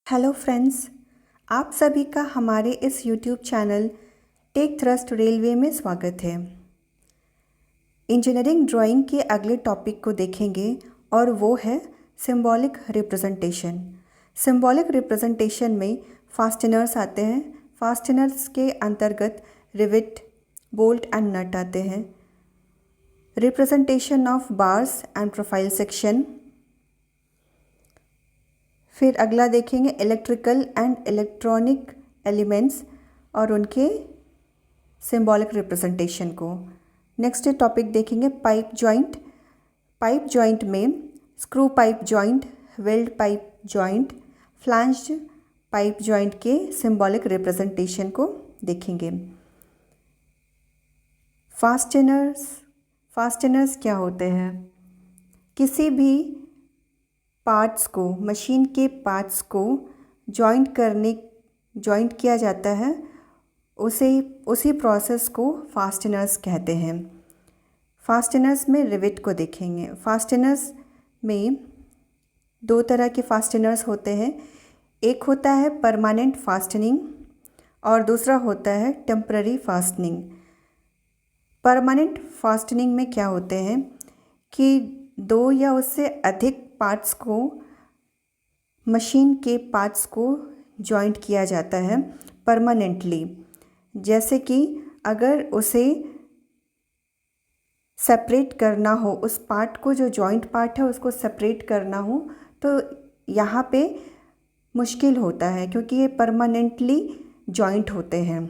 Hello friends, आप सभी का हमारे इस YouTube channel Tech Thrust Railway में स्वागत है। इंजीनियरिंग ड्राइंग के अगले टॉपिक को देखेंगे और वो है सिंबॉलिक रिप्रेजेंटेशन। सिंबॉलिक रिप्रेजेंटेशन में फास्टनर्स आते हैं। फास्टनर्स के अंतर्गत रिवेट, बोल्ट एंड नट आते हैं। Representation of bars and profile section. फिर अगला देखेंगे इलेक्ट्रिकल एंड इलेक्ट्रॉनिक एलिमेंट्स और उनके सिंबॉलिक रिप्रेजेंटेशन को। नेक्स्ट टॉपिक देखेंगे पाइप जॉइंट। पाइप जॉइंट में screw pipe joint, weld pipe joint, flanged pipe joint के सिंबॉलिक रिप्रेजेंटेशन को देखेंगे। फास्टनर्स क्या होते हैं? किसी भी पार्ट्स को, मशीन के पार्ट्स को जॉइंट किया जाता है, उसी प्रोसेस को फास्टनर्स कहते हैं। फास्टनर्स में रिवेट को देखेंगे। फास्टनर्स में दो तरह के फास्टनर्स होते हैं। एक होता है परमानेंट फास्टनिंग और दूसरा होता है टेम्पररी फास्टनिंग। परमानेंट फास्टनिंग में क्या होते हैं कि दो या उससे अधिक पार्ट्स को, मशीन के पार्ट्स को जॉइंट किया जाता है परमानेंटली। जैसे कि अगर उसे सेपरेट करना हो, उस पार्ट को, जो जॉइंट पार्ट है उसको सेपरेट करना हो, तो यहाँ पे मुश्किल होता है क्योंकि ये परमानेंटली जॉइंट होते हैं।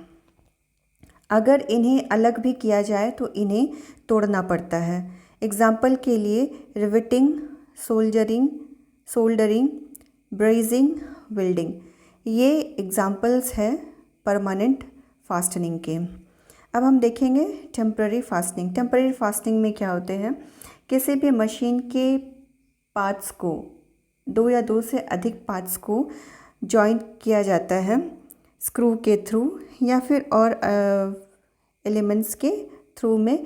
अगर इन्हें अलग भी किया जाए तो इन्हें तोड़ना पड़ता है। एग्जाम्पल के लिए रिवेटिंग, सोल्डरिंग, ब्रेजिंग, वेल्डिंग, ये एग्जाम्पल्स है परमानेंट फास्टनिंग के। अब हम देखेंगे टेम्पररी फास्टनिंग। टेम्पररी फास्टनिंग में क्या होते हैं? किसी भी मशीन के पार्ट्स को, दो या दो से अधिक पार्ट्स को जॉइंट किया जाता है स्क्रू के थ्रू या फिर और एलिमेंट्स के थ्रू में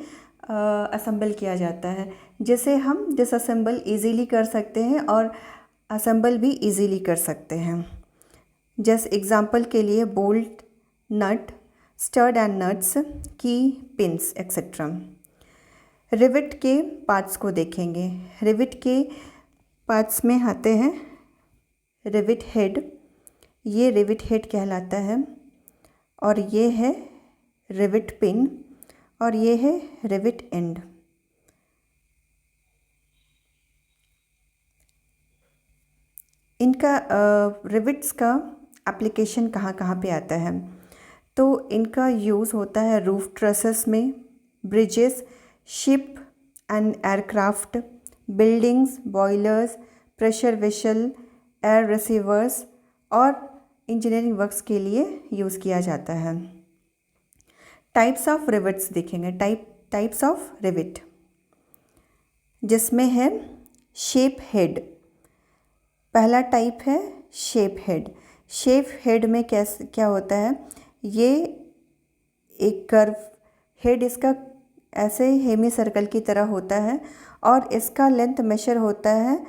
असेंबल किया जाता है, जिसे हम डिसअसेंबल इजीली कर सकते हैं और असेंबल भी इजीली कर सकते हैं। जैसे एग्जांपल के लिए bolt, nut, stud and nuts, key, pins etcetera. Rivet के पार्ट्स को देखेंगे। रिवेट के पार्ट्स में आते हैं रिवेट हेड, ये रिवेट हेड कहलाता है, और ये है रिवेट पिन, और ये है रिवेट एंड। इनका रिवेट्स का एप्लीकेशन कहाँ कहाँ पे आता है? तो इनका यूज़ होता है रूफ ट्रसेस में, bridges, ship and aircraft, buildings, boilers, pressure vessel, air receivers और इंजीनियरिंग वर्क्स के लिए यूज़ किया जाता है। टाइप्स ऑफ रिवेट्स देखेंगे। टाइप्स ऑफ रिवेट, जिसमें है शेप हेड। पहला टाइप है शेप हेड। शेप हेड में क्या होता है? ये एक कर्व हेड, इसका ऐसे हेमी सर्कल की तरह होता है और इसका लेंथ मेजर होता है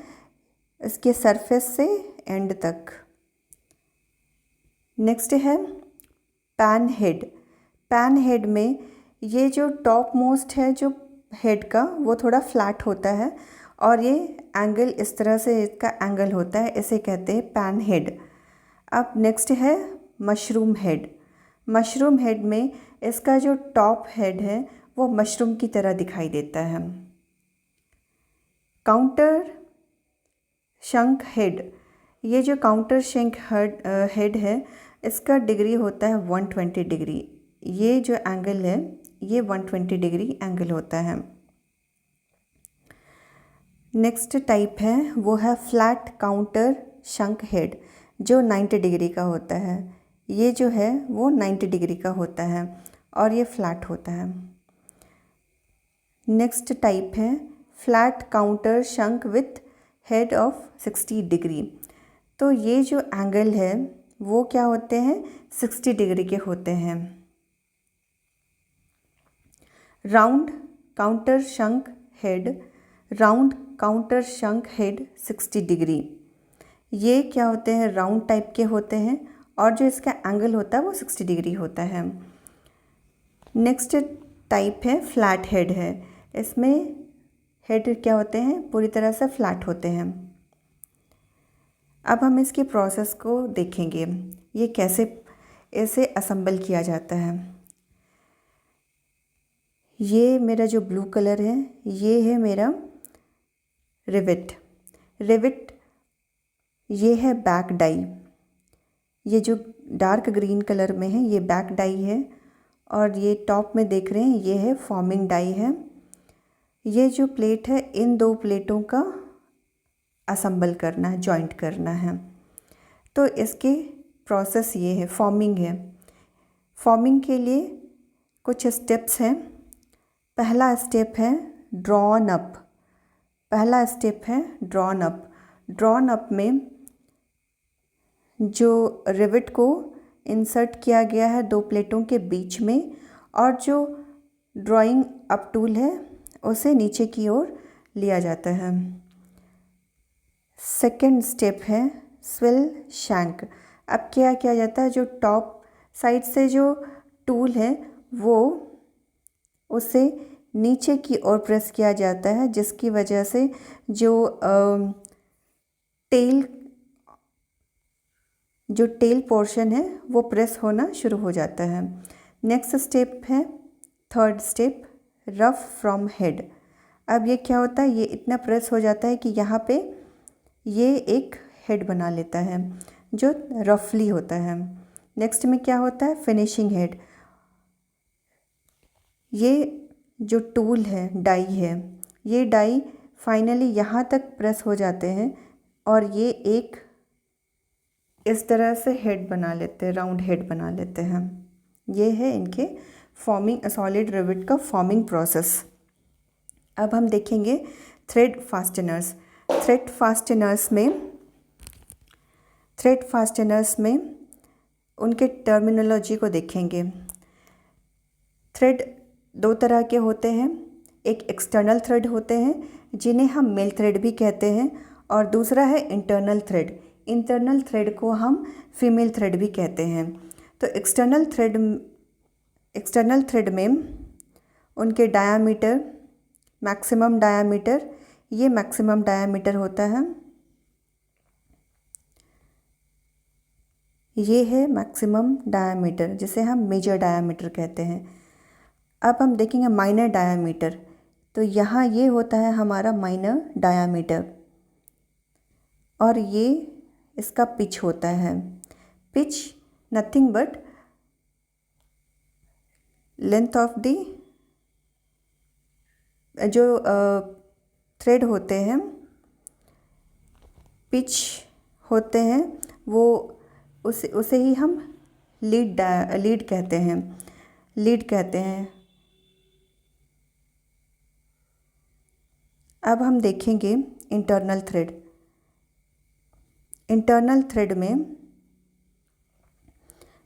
इसके सरफेस से एंड तक। नेक्स्ट है पैन हेड। पैन हेड में ये जो टॉप मोस्ट है जो हेड का, वो थोड़ा फ्लैट होता है और ये एंगल, इस तरह से इसका एंगल होता है, इसे कहते हैं पैन हेड। अब नेक्स्ट है मशरूम हेड। मशरूम हेड में इसका जो टॉप हेड है वो मशरूम की तरह दिखाई देता है। काउंटर शंक हेड, ये जो काउंटर शंक हेड है, इसका डिग्री होता है 120 डिग्री। ये जो एंगल है ये 120 डिग्री एंगल होता है। नेक्स्ट टाइप है वो है फ्लैट काउंटर शंक हेड, जो 90 डिग्री का होता है। ये जो है वो 90 डिग्री का होता है और ये फ्लैट होता है। नेक्स्ट टाइप है flat counter शंक with head of 60 degree. तो ये जो एंगल है वो क्या होते हैं? 60 डिग्री के होते हैं। Round counter shank head, round counter shank head 60 degree. ये क्या होते हैं, राउंड टाइप के होते हैं, और जो इसका एंगल होता है वो 60 डिग्री होता है। नेक्स्ट टाइप है फ्लैट हेड है। इसमें हेड क्या होते हैं, पूरी तरह से फ्लैट होते हैं। अब हम इसकी प्रोसेस को देखेंगे, ये कैसे इसे असेंबल किया जाता है। ये मेरा जो ब्लू कलर है, ये है मेरा रिवेट। रिवेट ये है बैक डाई। ये जो डार्क ग्रीन कलर में है ये बैक डाई है, और ये टॉप में देख रहे हैं ये है फॉर्मिंग डाई है। ये जो प्लेट है, इन दो प्लेटों का असेंबल करना है, जॉइंट करना है। तो इसके प्रोसेस ये है, फॉर्मिंग है। फॉर्मिंग के लिए कुछ स्टेप्स हैं। पहला स्टेप है ड्रॉन अप। पहला स्टेप है ड्रॉन अप। ड्रॉन अप में जो रिवेट को इंसर्ट किया गया है दो प्लेटों के बीच में, और जो ड्राइंग अप टूल है उसे नीचे की ओर लिया जाता है। सेकंड स्टेप है स्विल शैंक। अब क्या किया जाता है, जो टॉप साइड से जो टूल है वो उसे नीचे की ओर प्रेस किया जाता है, जिसकी वजह से जो टेल पोर्शन है वो प्रेस होना शुरू हो जाता है। नेक्स्ट स्टेप है third step, rough from head. अब ये क्या होता है, ये इतना प्रेस हो जाता है कि यहाँ पे ये एक हेड बना लेता है जो रफली होता है। नेक्स्ट में क्या होता है, फिनिशिंग हेड। ये जो टूल है, डाई है, ये डाई फाइनली यहाँ तक प्रेस हो जाते हैं और ये एक इस तरह से हेड बना लेते हैं, राउंड हेड बना लेते हैं। ये है इनके फॉर्मिंग, सॉलिड रिवेट का फॉर्मिंग प्रोसेस। अब हम देखेंगे थ्रेड फास्टनर्स। थ्रेड फास्टनर्स में उनके टर्मिनोलॉजी को देखेंगे। थ्रेड दो तरह के होते हैं, एक एक्सटर्नल थ्रेड होते हैं जिन्हें हम मेल थ्रेड भी कहते हैं, और दूसरा है इंटरनल थ्रेड। इंटरनल थ्रेड को हम फीमेल थ्रेड भी कहते हैं। तो एक्सटर्नल थ्रेड में उनके डायामीटर, मैक्सिमम डायामीटर, ये मैक्सिमम डायामीटर होता है, ये है मैक्सिमम डायामीटर जिसे हम मेजर डायामीटर कहते हैं। अब हम देखेंगे माइनर डायामीटर। तो यहाँ ये होता है हमारा माइनर डायामीटर, और ये इसका पिच होता है। Pitch nothing but length of the जो थ्रेड होते हैं, पिच होते हैं, वो उसे ही हम लीड कहते हैं। अब हम देखेंगे इंटरनल थ्रेड। इंटरनल थ्रेड में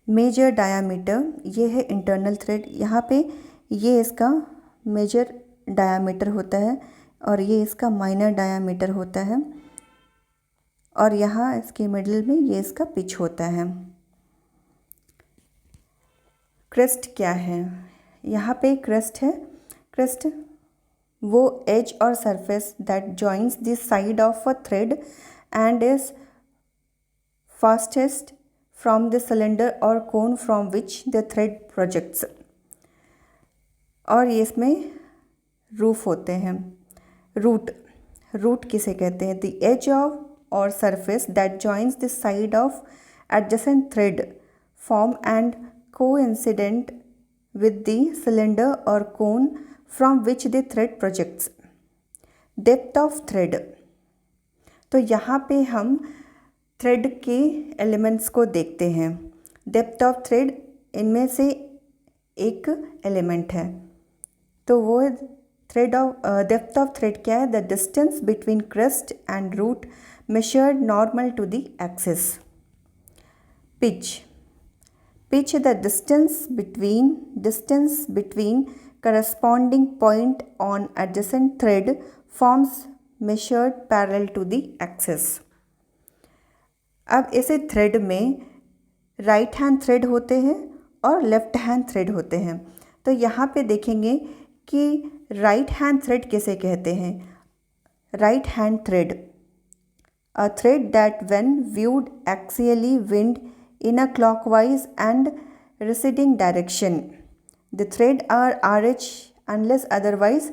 मेजर डायामीटर, ये है इंटरनल थ्रेड। यहाँ पे ये इसका मेजर डायामीटर होता है और ये इसका माइनर डायामीटर होता है, और यहाँ इसके मिडिल में ये इसका पिच होता है। क्रेस्ट क्या है, यहाँ पे क्रेस्ट है। क्रेस्ट वो एज और surface that joins the side of a thread and is fastest from the cylinder और cone from which the thread projects. और ये इसमें रूफ होते हैं। रूट किसे कहते हैं, द एज ऑफ और surface that joins the side of adjacent thread form and coincident with the cylinder or cone from which the thread projects. Depth of thread, तो यहाँ पे हम थ्रेड के एलिमेंट्स को देखते हैं। डेप्थ ऑफ थ्रेड इनमें से एक एलिमेंट है, तो वो डेप्थ ऑफ थ्रेड क्या है, the distance between crest and root measured normal to the axis. Pitch the distance between corresponding point on adjacent thread forms measured parallel to the axis. अब ऐसे थ्रेड में right hand thread होते हैं और left hand thread होते हैं। तो यहाँ पे देखेंगे कि राइट हैंड थ्रेड किसे कहते हैं। Right hand thread, a thread that when viewed axially wind in a clockwise and receding direction. The thread are RH unless otherwise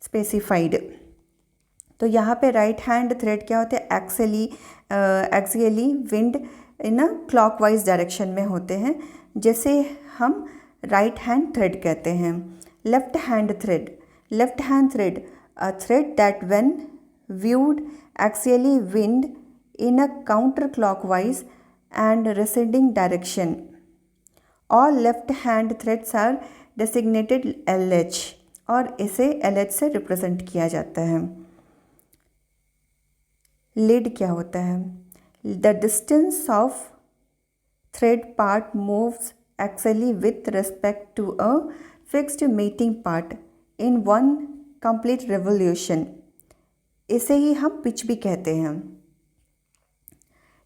specified. तो यहाँ पे राइट हैंड थ्रेड क्या होते हैं, axially wind in a clockwise direction में होते हैं, जैसे हम राइट हैंड थ्रेड कहते हैं। Left hand thread a thread that when viewed axially wind in a counterclockwise and receding direction. All left hand threads are designated LH और इसे LH से रिप्रेजेंट किया जाता है। लीड क्या होता है? The distance of thread part moves axially with respect to a fixed mating part in one complete revolution. इसे ही हम पिच भी कहते हैं।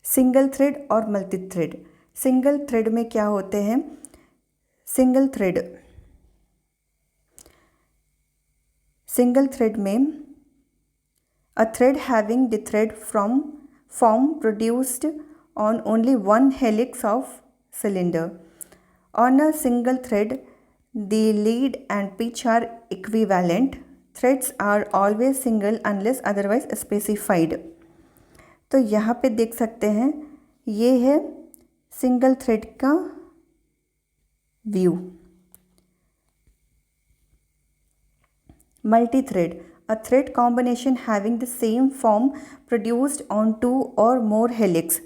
सिंगल थ्रेड और मल्टी थ्रेड। सिंगल थ्रेड में क्या होते हैं? सिंगल थ्रेड में a thread having the thread from form produced on only one helix of cylinder. On a single thread the lead and pitch are equivalent. Threads are always single unless otherwise specified. तो यहाँ पे देख सकते हैं, ये है single thread का view. Multi thread, a thread combination having the same form produced on two or more helix.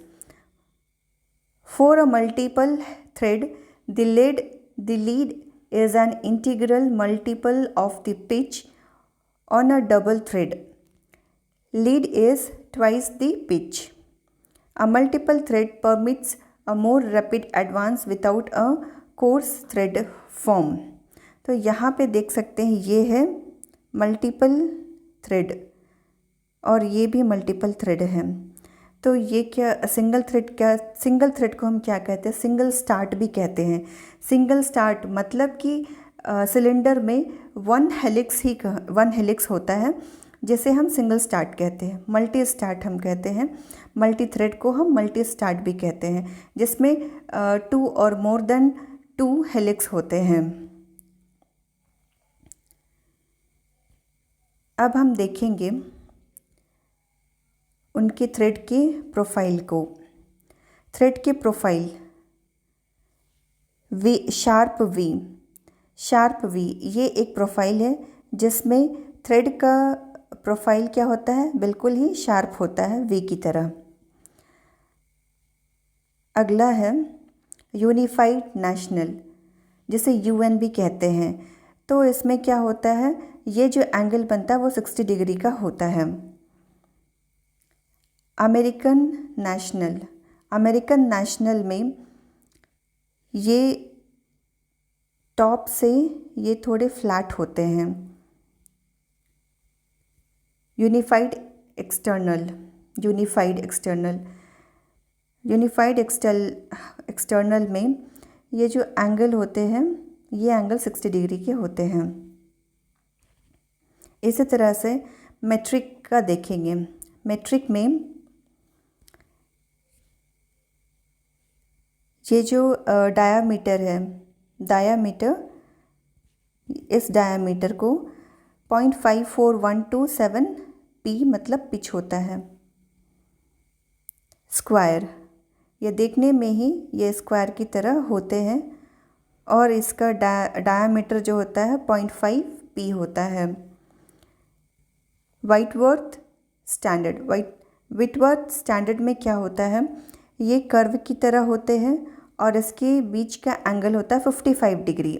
For a multiple thread, the lead is an integral multiple of the pitch. On a double thread, lead is twice the pitch. A multiple thread permits a more rapid advance without a coarse thread form. तो यहाँ पे देख सकते हैं, ये है multiple thread और ये भी मल्टीपल थ्रेड है। तो ये क्या सिंगल थ्रेड को हम क्या कहते हैं? सिंगल स्टार्ट भी कहते हैं। सिंगल स्टार्ट मतलब कि सिलेंडर में वन हेलिक्स होता है, जिसे हम सिंगल स्टार्ट कहते हैं। मल्टी स्टार्ट हम कहते हैं। मल्टी थ्रेड को हम मल्टी स्टार्ट भी कहते हैं, जिसमें 2 और मोर देन 2 हेलिक्स होते हैं। अब हम देखेंगे उनके थ्रेड के प्रोफाइल को। थ्रेड के प्रोफाइल शार्प वी ये एक प्रोफाइल है, जिसमें थ्रेड का प्रोफाइल क्या होता है? बिल्कुल ही शार्प होता है, वी की तरह। अगला है यूनिफाइड नेशनल, जिसे यूएन भी कहते हैं। तो इसमें क्या होता है? ये जो एंगल बनता है वो 60 डिग्री का होता है। अमेरिकन नेशनल में ये टॉप से ये थोड़े फ्लैट होते हैं। यूनिफाइड एक्सटर्नल में ये जो एंगल होते हैं, ये एंगल 60 डिग्री के होते हैं। इसी तरह से मेट्रिक का देखेंगे। मेट्रिक में ये जो डायामीटर है, इस डायामीटर को 0.54127 पी मतलब पिच होता है। स्क्वायर, ये देखने में ही ये स्क्वायर की तरह होते हैं और इसका डायामीटर जो होता है 0.5 पी होता है। व्हाइटवर्थ स्टैंडर्ड में क्या होता है? ये कर्व की तरह होते हैं और इसके बीच का एंगल होता है 55 डिग्री।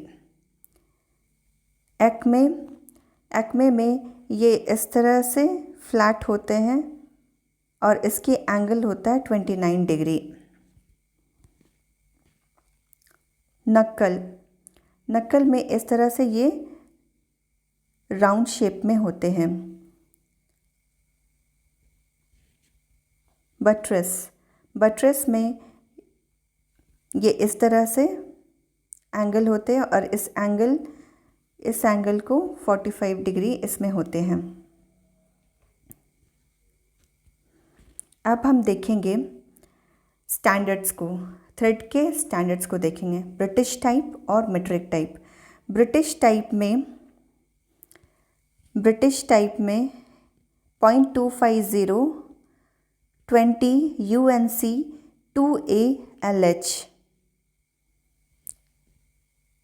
एक्मे में ये इस तरह से फ्लैट होते हैं और इसकी एंगल होता है 29 डिग्री। नक्कल में इस तरह से ये राउंड शेप में होते हैं। बट्रेस में ये इस तरह से एंगल होते हैं और इस एंगल को 45 डिग्री इसमें होते हैं। अब हम देखेंगे स्टैंडर्ड्स को, थ्रेड के स्टैंडर्ड्स को देखेंगे, ब्रिटिश टाइप और मीट्रिक टाइप। ब्रिटिश टाइप में 0.250 20 UNC 2ALH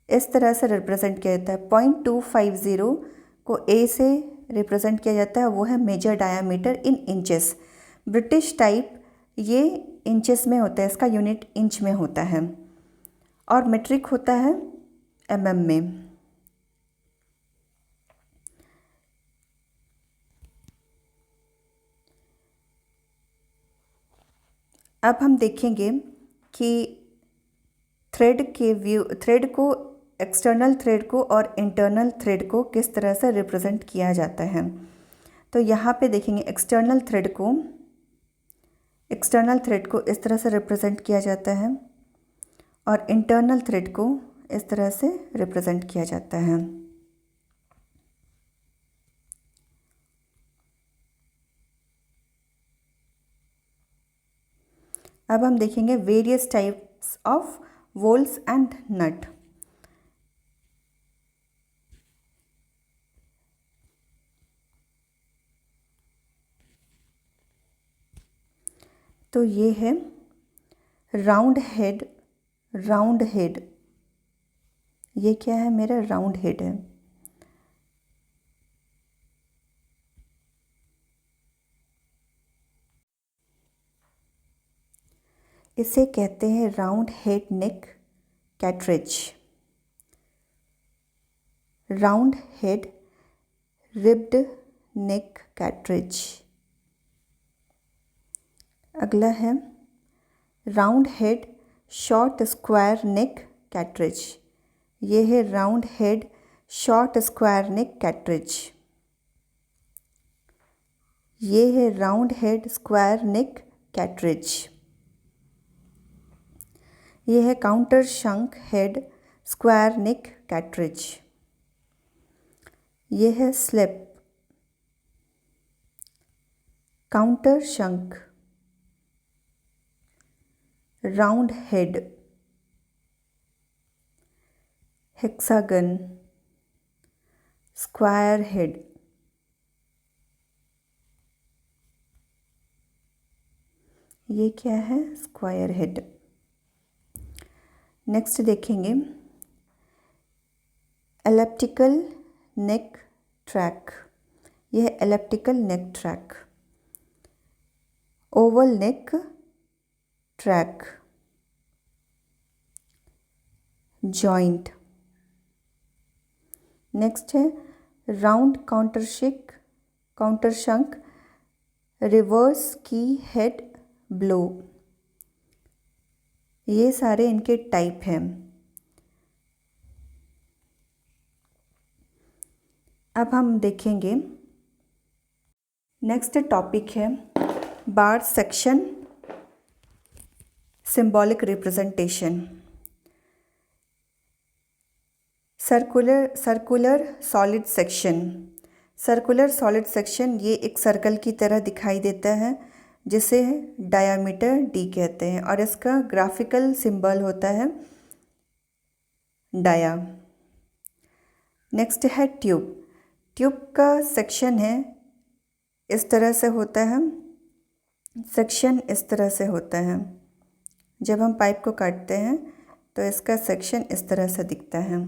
इस तरह से रिप्रेजेंट किया जाता है। 0.250 को A से रिप्रेजेंट किया जाता है, वो है मेजर डायामीटर इन इंचेस। ब्रिटिश टाइप ये इंचेस में होता है, इसका यूनिट इंच में होता है, और मीट्रिक होता है mm में। अब हम देखेंगे कि थ्रेड को, एक्सटर्नल थ्रेड को और इंटरनल थ्रेड को किस तरह से रिप्रेजेंट किया जाता है। तो यहाँ पे देखेंगे एक्सटर्नल थ्रेड को इस तरह से रिप्रेजेंट किया जाता है और इंटरनल थ्रेड को इस तरह से रिप्रेजेंट किया जाता है। अब हम देखेंगे various types of bolts and nut. तो ये है राउंड हेड, ये क्या है, मेरा राउंड हेड है। इसे कहते हैं round head neck cartridge, round head ribbed neck cartridge. अगला है round head short square neck cartridge, ये है round head short square neck cartridge. ये है round head square neck cartridge. ये है counter shank head square neck cartridge. ये है slip counter shank round head hexagon square head. ये क्या है, स्क्वायर हेड। नेक्स्ट देखेंगे एलिप्टिकल नेक ट्रैक, यह है एलिप्टिकल नेक ट्रैक। ओवल नेक ट्रैक, जॉइंट। नेक्स्ट है राउंड काउंटर शंक रिवर्स की हेड ब्लो। ये सारे इनके टाइप हैं। अब हम देखेंगे नेक्स्ट टॉपिक है bar section symbolic representation. Circular solid section ये एक सर्कल की तरह दिखाई देता है जिसे डायामीटर d कहते हैं और इसका ग्राफिकल सिंबल होता है डाया। नेक्स्ट है ट्यूब का सेक्शन है इस तरह से होता है, सेक्शन इस तरह से होता है। जब हम पाइप को काटते हैं तो इसका सेक्शन इस तरह से दिखता है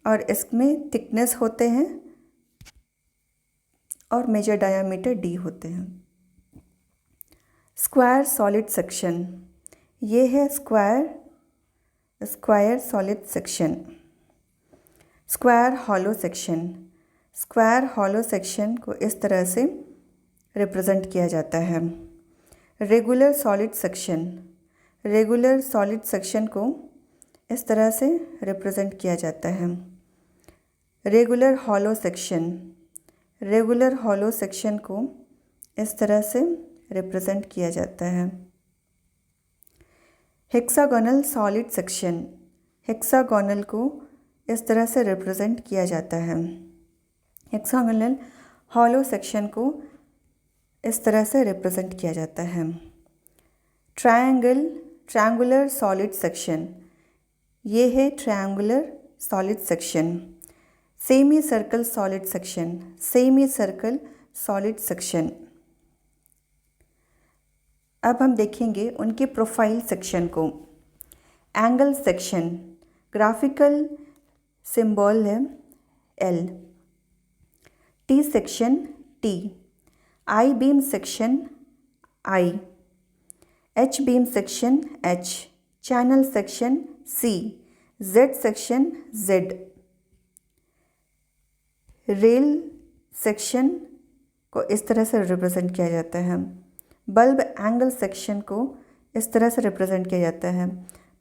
और इसमें थिकनेस होते हैं और मेजर डायामीटर d होते हैं। स्क्वायर सॉलिड सेक्शन, ये है square solid section. Square hollow section को इस तरह से रिप्रेजेंट किया जाता है। रेगुलर सॉलिड सेक्शन को इस तरह से रिप्रेजेंट किया जाता है। रेगुलर हॉलो सेक्शन को इस तरह से रिप्रेजेंट किया जाता है। हेक्सागोनल सॉलिड सेक्शन, हेक्सागोनल को इस तरह से रिप्रेजेंट किया जाता है। हेक्सागोनल हॉलो सेक्शन को इस तरह से रिप्रेजेंट किया जाता है। ट्रायंगुलर सॉलिड सेक्शन, ये है triangular solid section. Semi circle solid section, semi circle solid section. अब हम देखेंगे उनके प्रोफाइल सेक्शन को। एंगल सेक्शन, ग्राफिकल सिंबल है L। T section T, I beam section I, H beam section H, channel section C, Z section Z। Rail section को इस तरह से रिप्रेजेंट किया जाता है। बल्ब एंगल सेक्शन को इस तरह से रिप्रेजेंट किया जाता है।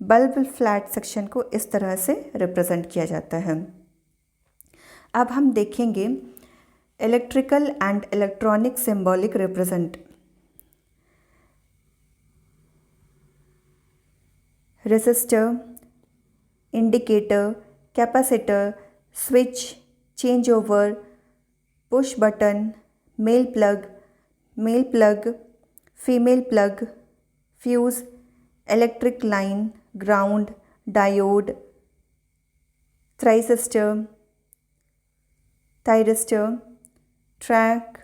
बल्ब फ्लैट सेक्शन को इस तरह से रिप्रेजेंट किया जाता है। अब हम देखेंगे electrical and electronic symbolic represent. Resistor, indicator, capacitor, switch, change over, push button, male plug, female plug, fuse, electric line, ground, diode, thyristor, triac,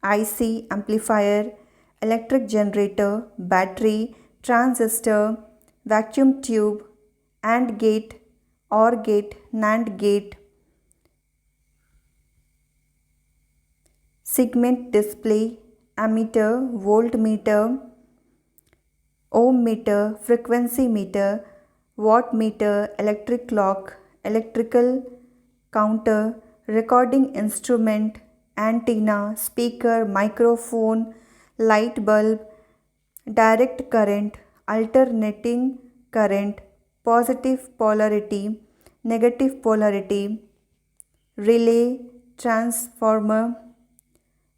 IC, amplifier, electric generator, battery, transistor, vacuum tube, and gate, or gate, nand gate, segment display, ammeter, volt meter, ohm meter, frequency meter, watt meter, electric clock, electrical counter, recording instrument, antenna, speaker, microphone, light bulb, direct current, alternating current, positive polarity, negative polarity, relay, transformer,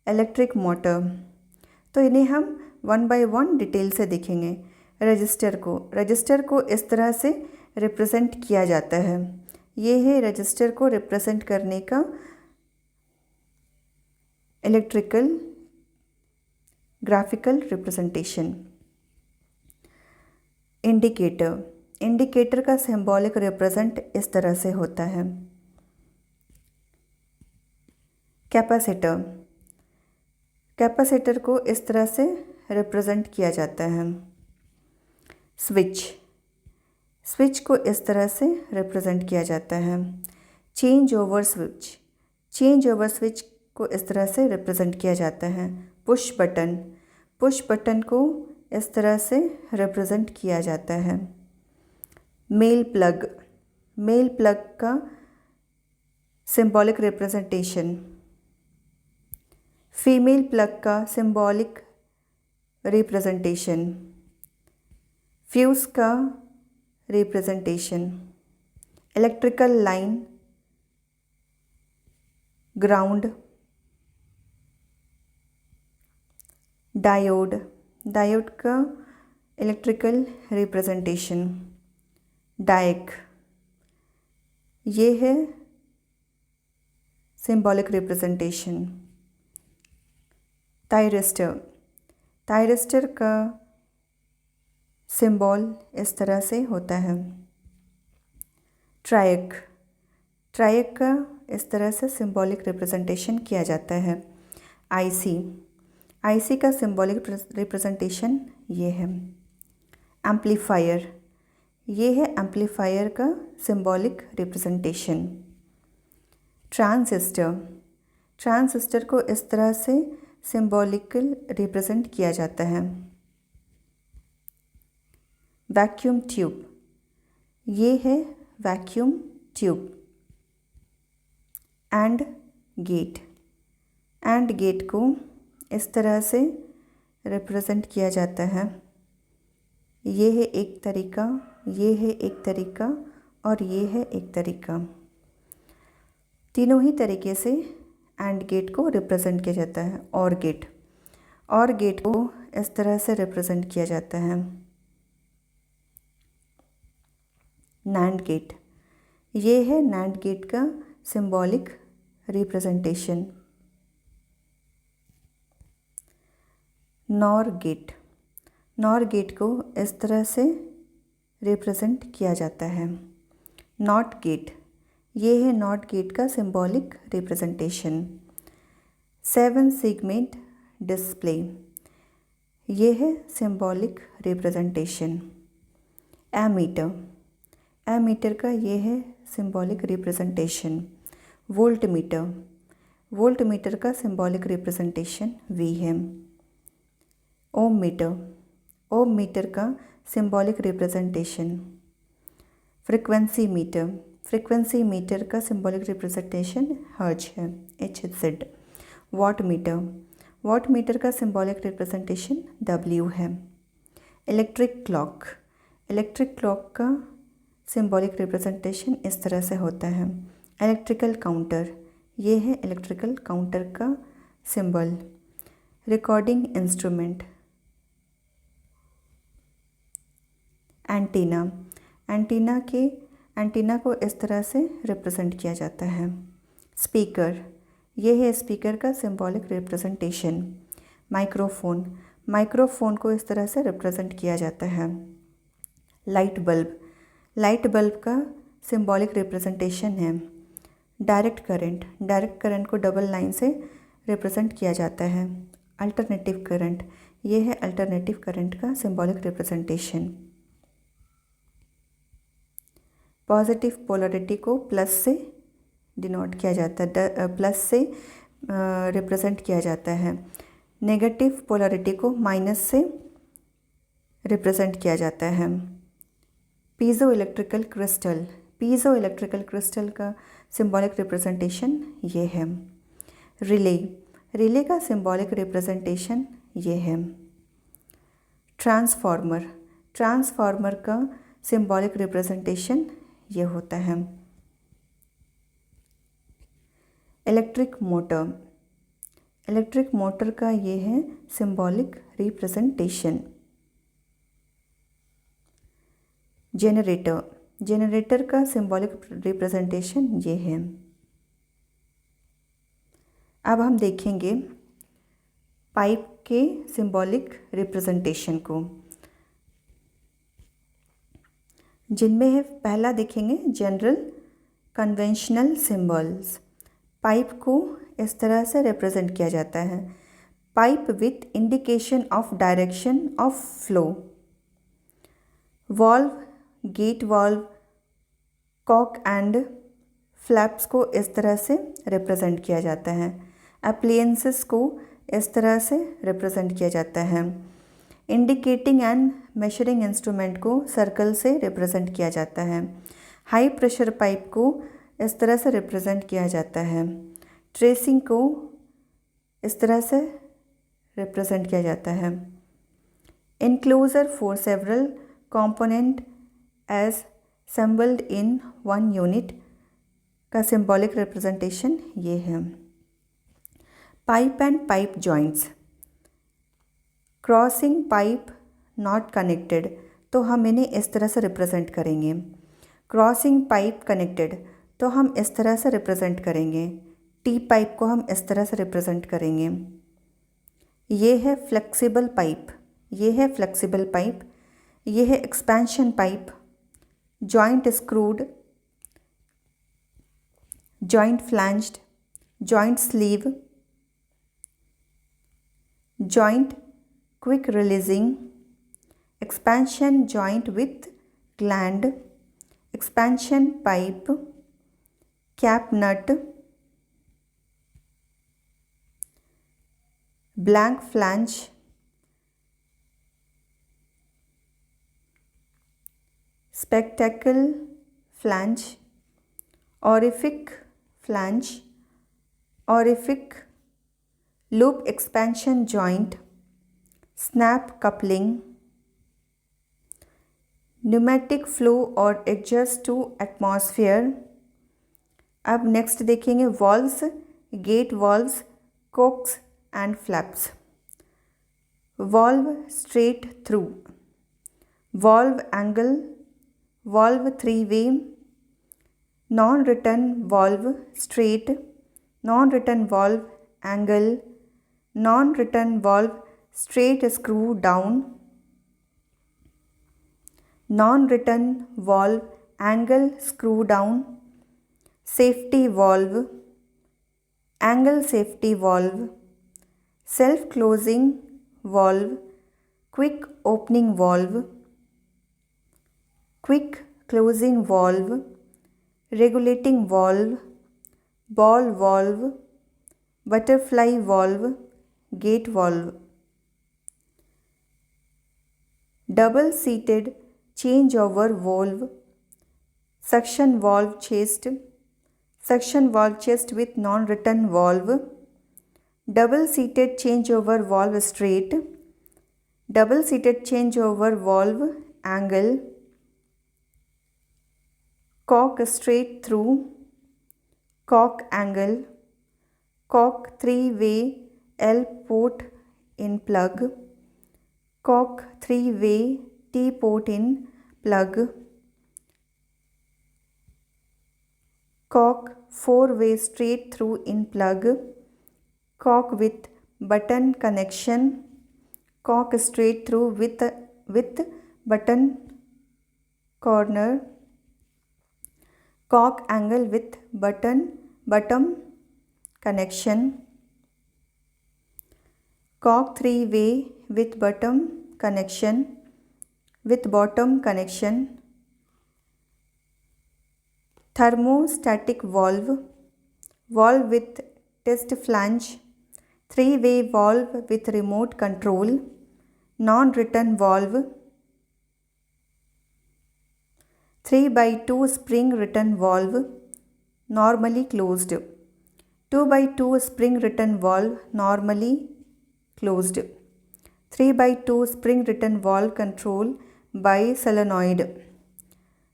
electric motor. तो इन्हें हम one by one detail से देखेंगे। Register को इस तरह से represent किया जाता है। ये है रजिस्टर को रिप्रेजेंट करने का इलेक्ट्रिकल ग्राफिकल रिप्रेजेंटेशन। इंडिकेटर का सिंबॉलिक रिप्रेजेंट इस तरह से होता है। कैपेसिटर को इस तरह से रिप्रेजेंट किया जाता है। स्विच को इस तरह से रिप्रेजेंट किया जाता है। चेंज ओवर स्विच को इस तरह से रिप्रेजेंट किया जाता है। पुश बटन को इस तरह से रिप्रेजेंट किया जाता है। मेल प्लग का सिंबॉलिक रिप्रेजेंटेशन। फीमेल प्लग का सिंबॉलिक रिप्रेजेंटेशन। फ्यूज का representation. Electrical line, ground, diode का इलेक्ट्रिकल रिप्रेजेंटेशन। डायक, ये है सिंबॉलिक रिप्रेजेंटेशन। थायरिस्टर का सिंबल इस तरह से होता है। ट्रायक का इस तरह से सिंबॉलिक रिप्रेजेंटेशन किया जाता है। आईसी का सिंबॉलिक रिप्रेजेंटेशन ये है। एम्पलीफायर, ये है एम्पलीफायर का सिंबॉलिक रिप्रेजेंटेशन। ट्रांजिस्टर को इस तरह से सिंबॉलिकल रिप्रेजेंट किया जाता है। वैक्यूम ट्यूब, ये है वैक्यूम ट्यूब। एंड गेट को इस तरह से रिप्रेजेंट किया जाता है। ये है एक तरीका, ये है एक तरीका, और ये है एक तरीका। तीनों ही तरीके से एंड गेट को रिप्रेजेंट किया जाता है। और गेट को इस तरह से रिप्रेजेंट किया जाता है। नैंड गेट, ये है नैंड गेट का symbolic representation. NOR gate, NOR gate को इस तरह से रिप्रेजेंट किया जाता है। नॉट गेट, ये है नॉट गेट का सिंबॉलिक रिप्रेजेंटेशन। 7 सेगमेंट डिस्प्ले, ये है सिंबॉलिक रिप्रेजेंटेशन। एमीटर, एमीटर का ये है symbolic representation. Volt meter, volt meter का सिंबॉलिक रिप्रेजेंटेशन V है। ओम मीटर, ओम मीटर का symbolic representation. Frequency meter, frequency metre का सिंबॉलिक रिप्रेजेंटेशन हर्ट्ज है, HZ। Watt meter, watt metre का सिंबॉलिक रिप्रेजेंटेशन W है। इलेक्ट्रिक क्लॉक, इलेक्ट्रिक क्लॉक का symbolic representation इस तरह से होता है। इलेक्ट्रिकल काउंटर, ये है इलेक्ट्रिकल काउंटर का symbol. Recording instrument. Antenna, antenna को इस तरह से रिप्रेजेंट किया जाता है। स्पीकर, ये है स्पीकर का सिंबॉलिक रिप्रेजेंटेशन। माइक्रोफोन, माइक्रोफोन को इस तरह से रिप्रेजेंट किया जाता है। लाइट बल्ब, लाइट बल्ब का सिंबॉलिक रिप्रेजेंटेशन है। डायरेक्ट करंट, डायरेक्ट करंट को डबल लाइन से रिप्रेजेंट किया जाता है। अल्टरनेटिव करंट, ये है अल्टरनेटिव करंट का सिंबॉलिक रिप्रेजेंटेशन। पॉजिटिव पोलैरिटी को प्लस से डिनोट किया जाता है, प्लस से रिप्रेजेंट किया जाता है। नेगेटिव पोलैरिटी को माइनस से रिप्रेजेंट किया जाता है। Piezo electrical crystal, piezo electrical crystal का सिंबॉलिक रिप्रेजेंटेशन ये है। रिले, रिले का सिंबॉलिक रिप्रेजेंटेशन ये है। ट्रांसफार्मर, ट्रांसफार्मर का सिंबॉलिक रिप्रेजेंटेशन ये होता है। इलेक्ट्रिक मोटर, इलेक्ट्रिक मोटर का ये है सिंबॉलिक रिप्रेजेंटेशन। जनरेटर, जनरेटर का सिंबॉलिक रिप्रेजेंटेशन ये है। अब हम देखेंगे पाइप के सिंबॉलिक रिप्रेजेंटेशन को, जिनमें है पहला देखेंगे जनरल कन्वेंशनल सिंबल्स। पाइप को इस तरह से रिप्रेजेंट किया जाता है। Pipe with indication of direction of flow. Valve, gate valve, cock and flaps को इस तरह से रिप्रेजेंट किया जाता है। अप्लायंसेस को इस तरह से रिप्रेजेंट किया जाता है। इंडिकेटिंग एंड मेजरिंग इंस्ट्रूमेंट को सर्कल से रिप्रेजेंट किया जाता है। हाई प्रेशर पाइप को इस तरह से रिप्रेजेंट किया जाता है। ट्रेसिंग को इस तरह से रिप्रेजेंट किया जाता है। Enclosure for several component as assembled in one unit का सिंबॉलिक रिप्रेजेंटेशन ये है। Pipe and pipe joints. Crossing pipe not connected, तो हम इन्हें इस तरह से रिप्रेजेंट करेंगे। क्रॉसिंग पाइप कनेक्टेड, तो हम इस तरह से रिप्रेजेंट करेंगे। टी पाइप को हम इस तरह से रिप्रेजेंट करेंगे। ये है फ्लेक्सिबल पाइप, ये है फ्लेक्सिबल पाइप। ये है expansion pipe. Joint screwed, joint flanged, joint sleeve, joint quick releasing, expansion joint with gland, expansion pipe, cap nut, blank flange, spectacle flange, orific flange, orific loop expansion joint, snap coupling, pneumatic flow और adjust to atmosphere। अब next देखेंगे valves, gate valves, cocks and flaps. valve straight through, valve angle, valve three-way, non-return valve straight, non-return valve angle, non-return valve straight screw down, non-return valve angle screw down, safety valve, angle safety valve, self-closing valve, quick opening valve, quick closing valve, regulating valve, ball valve, butterfly valve, gate valve. Double seated changeover valve, suction valve chest with non-return valve, double seated changeover valve straight, double seated changeover valve angle, cock straight through, cock angle, cock three-way L port in plug, cock three-way T port in plug, cock four-way straight through in plug, cock with button connection, cock straight through with button corner, cock angle with bottom connection, cock three-way with bottom connection, thermostatic valve, valve with test flange, three-way valve with remote control, non-return valve, 3x2 spring return valve, normally closed, 2x2 spring return valve, normally closed, 3x2 spring return valve control by solenoid,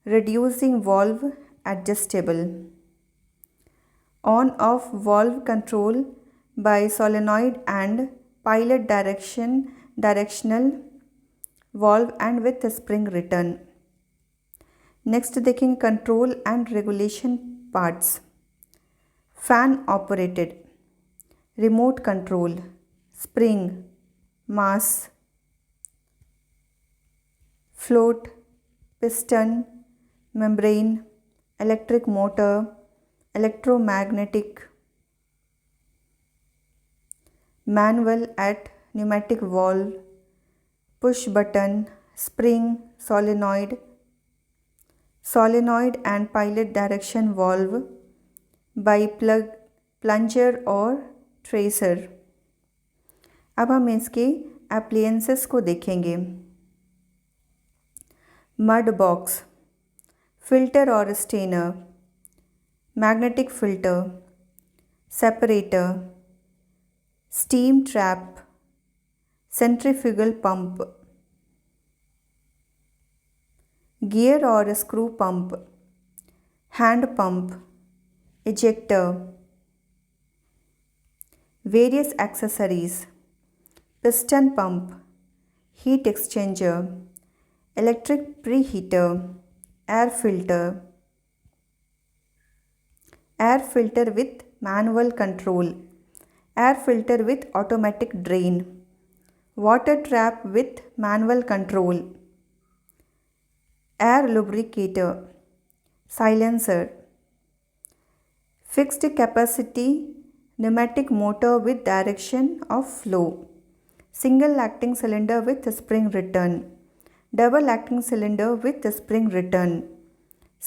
reducing valve adjustable, on off valve control by solenoid and pilot directional valve and with spring return. Next देखेंगे control and regulation parts. Fan operated, remote control, spring, mass, float, piston, membrane, electric motor, electromagnetic, manual at pneumatic valve, push button, spring, solenoid and pilot direction valve by plunger और tracer। अब हम इसके appliances को देखेंगे। Mud box, filter और strainer, magnetic filter, separator, steam trap, centrifugal pump, gear और screw pump, hand pump, ejector, various accessories, piston pump, heat exchanger, electric preheater, air filter with manual control, air filter with automatic drain, water trap with manual control, air lubricator, silencer, fixed capacity pneumatic motor with direction of flow, single acting cylinder with spring return, double acting cylinder with spring return,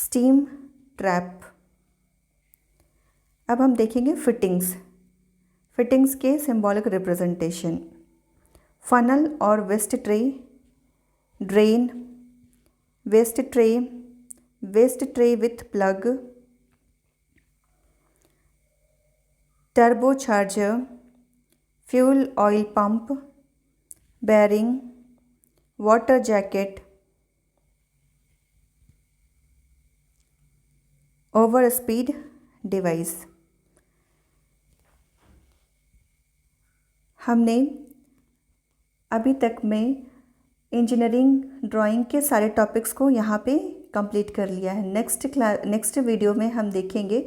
steam trap। अब हम देखेंगे fittings के symbolic representation. Funnel और waste tray, drain, waste tray with plug, turbocharger, fuel oil pump, bearing, water jacket, overspeed device। हमने अभी तक मैं engineering drawing के सारे टॉपिक्स को यहाँ पे कंप्लीट कर लिया है। नेक्स्ट वीडियो में हम देखेंगे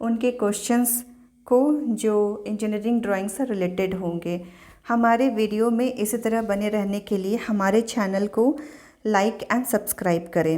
उनके क्वेश्चंस को जो इंजीनियरिंग ड्राइंग से रिलेटेड होंगे। हमारे वीडियो में इसी तरह बने रहने के लिए हमारे चैनल को लाइक एंड सब्सक्राइब करें।